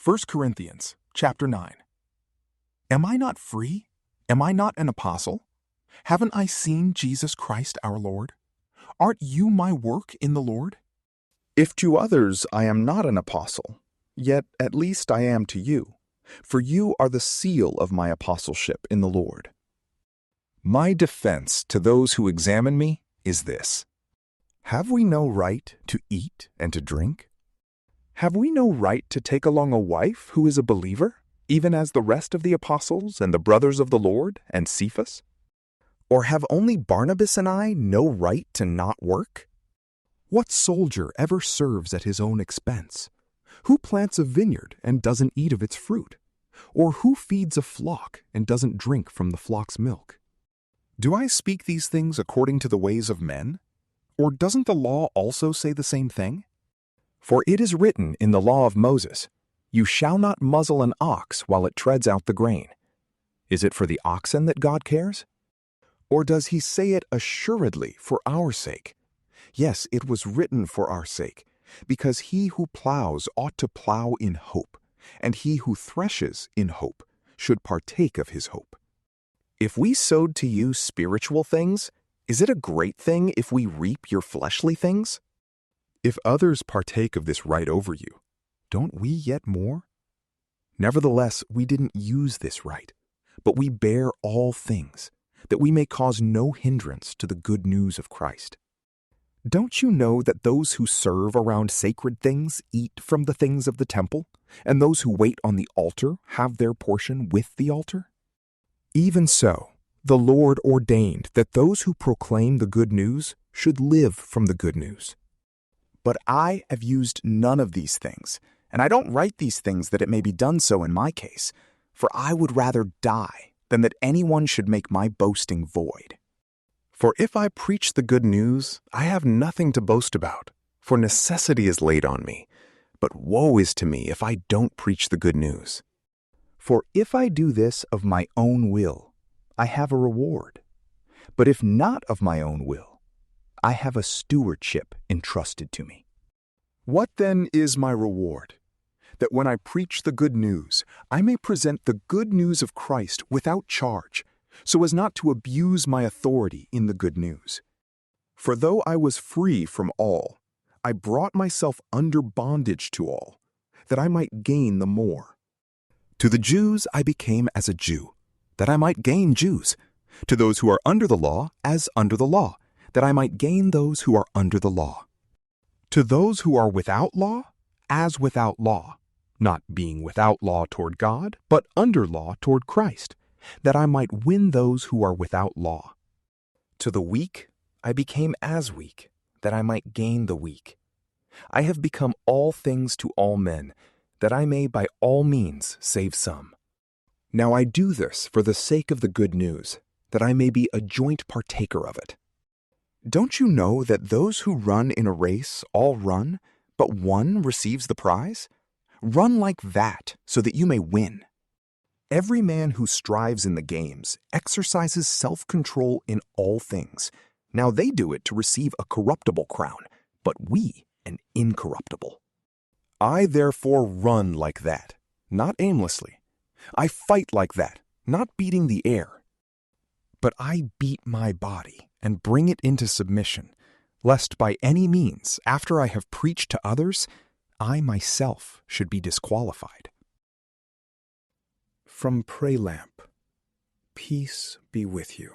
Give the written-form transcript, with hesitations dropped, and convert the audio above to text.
1 Corinthians chapter 9. Am I not free? Am I not an apostle? Haven't I seen Jesus Christ our Lord? Aren't you my work in the Lord? If to others I am not an apostle, yet at least I am to you, for you are the seal of my apostleship in the Lord. My defense to those who examine me is this: have we no right to eat and to drink? Have we no right to take along a wife who is a believer, even as the rest of the apostles and the brothers of the Lord and Cephas? Or have only Barnabas and I no right to not work? What soldier ever serves at his own expense? Who plants a vineyard and doesn't eat of its fruit? Or who feeds a flock and doesn't drink from the flock's milk? Do I speak these things according to the ways of men? Or doesn't the law also say the same thing? For it is written in the law of Moses, "You shall not muzzle an ox while it treads out the grain." Is it for the oxen that God cares? Or does he say it assuredly for our sake? Yes, it was written for our sake, because he who plows ought to plow in hope, and he who threshes in hope should partake of his hope. If we sowed to you spiritual things, is it a great thing if we reap your fleshly things? If others partake of this right over you, don't we yet more? Nevertheless, we didn't use this right, but we bear all things, that we may cause no hindrance to the good news of Christ. Don't you know that those who serve around sacred things eat from the things of the temple, and those who wait on the altar have their portion with the altar? Even so, the Lord ordained that those who proclaim the good news should live from the good news. But I have used none of these things, and I don't write these things that it may be done so in my case, for I would rather die than that anyone should make my boasting void. For if I preach the good news, I have nothing to boast about, for necessity is laid on me. But woe is to me if I don't preach the good news. For if I do this of my own will, I have a reward. But if not of my own will, I have a stewardship entrusted to me. What then is my reward? That when I preach the good news, I may present the good news of Christ without charge, so as not to abuse my authority in the good news. For though I was free from all, I brought myself under bondage to all, that I might gain the more. To the Jews I became as a Jew, that I might gain Jews. To those who are under the law, as under the law, that I might gain those who are under the law. To those who are without law, as without law, not being without law toward God, but under law toward Christ, that I might win those who are without law. To the weak I became as weak, that I might gain the weak. I have become all things to all men, that I may by all means save some. Now I do this for the sake of the good news, that I may be a joint partaker of it. Don't you know that those who run in a race all run, but one receives the prize? Run like that, so that you may win. Every man who strives in the games exercises self-control in all things. Now they do it to receive a corruptible crown, but we an incorruptible. I therefore run like that, not aimlessly. I fight like that, not beating the air. But I beat my body and bring it into submission, lest by any means, after I have preached to others, I myself should be disqualified. From PrayLamp, peace be with you.